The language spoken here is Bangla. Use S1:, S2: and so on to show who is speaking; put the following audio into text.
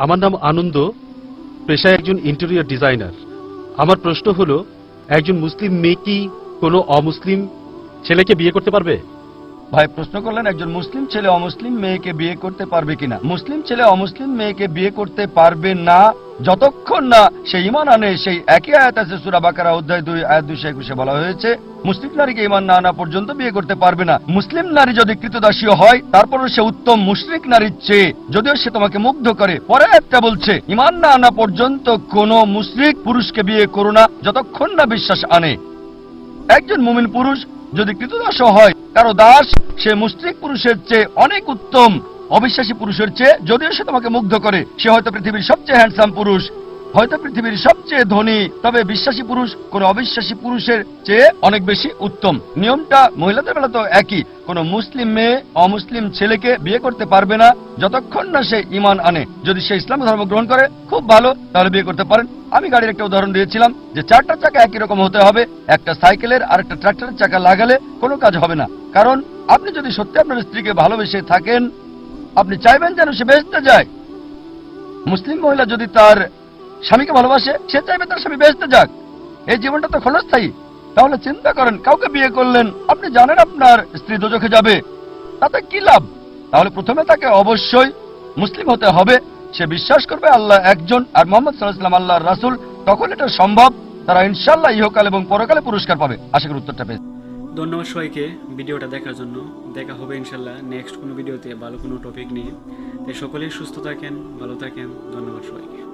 S1: আমার নাম আনন্দ, পেশায় একজন ইন্টেরিয়র ডিজাইনার। আমার প্রশ্ন হলো, একজন মুসলিম মেয়ে কি কোনো অমুসলিম ছেলেকে বিয়ে করতে পারবে?
S2: ভাই প্রশ্ন করলেন একজন মুসলিম ছেলে অমুসলিম মেয়েকে বিয়ে করতে পারবে কিনা। মুসলিম ছেলে অমুসলিম মেয়েকে বিয়ে করতে পারবে না যতক্ষণ না সে ঈমান আনে। সেই একই আয়াত আছে সূরা বাকারা অধ্যায় 2 আয়াত 221 বলা হয়েছে মুসলিম নারীকে ঈমান না আনা পর্যন্ত বিয়ে করতে পারবে না। মুসলিম নারী যদি কৃতদাসী হয় তারপরও সে উত্তম মুশরিক নারীর চেয়ে, যদিও সে তোমাকে মুগ্ধ করে। পরে একটা বলছে ঈমান না আনা পর্যন্ত কোন মুশরিক পুরুষকে বিয়ে করো না যতক্ষণ না বিশ্বাস আনে। একজন মুমিন পুরুষ যদি কৃতদাস হয়, কারো দাস, সে মুশরিক পুরুষের চেয়ে অনেক উত্তম, অবিশ্বাসী পুরুষের চেয়ে। যদিও সে তোমাকে মুগ্ধ করে, সে হয়তো পৃথিবীর সবচেয়ে হ্যান্ডসাম পুরুষ, হয়তো পৃথিবীর সবচেয়ে ধনী, তবে বিশ্বাসী পুরুষ কোন অবিশ্বাসী পুরুষের চেয়ে অনেক বেশি উত্তম। নিয়মটা মহিলাদের বেলা তো একই। কোন মুসলিম মেয়ে অমুসলিম ছেলেকে বিয়ে করতে পারবে না যতক্ষণ না সে ঈমান আনে। যদি সে ইসলাম ধর্ম গ্রহণ করে খুব ভালো, তাহলে বিয়ে করতে পারেন। আমি গাড়ির একটা উদাহরণ দিয়েছিলাম যে 4টা চাকা একই রকম হতে হবে। একটা সাইকেলের আর একটা ট্রাক্টরের চাকা লাগালে কোনো কাজ হবে না। কারণ আপনি যদি সত্যি আপনার স্ত্রীকে ভালোবেসে থাকেন, আপনি চাইবেন যেন সে বেহেশতে যায়। মুসলিম মহিলা যদি তার স্বামীকে ভালোবাসে, সে চাইবে তার স্বামী বেহেশতে যাক। এই জীবনটা তো ক্ষণস্থায়ী। তাহলে চিন্তা করেন, কাউকে বিয়ে করলেন, আপনি জানেন আপনার স্ত্রী দোজখে যাবে, তাতে কি লাভ? তাহলে প্রথমে তাকে অবশ্যই মুসলিম হতে হবে। সে বিশ্বাস করবে আল্লাহ একজন আর মুহাম্মদ সাল্লাল্লাহু আলাইহি ওয়াসাল্লাম আল্লাহর রাসূল। তখন এটা সম্ভব। তারা ইনশাআল্লাহ ইহকাল এবং পরকালে পুরস্কার পাবে। আশা করি উত্তরটা পেয়েছি।
S3: ধন্যবাদ সবাইকে ভিডিওটা দেখার জন্য। দেখা হবে ইনশাল্লাহ নেক্সট কোনো ভিডিওতে ভালো কোনো টপিক নিয়ে। তাই সকলেই সুস্থ থাকেন, ভালো থাকেন। ধন্যবাদ সবাইকে।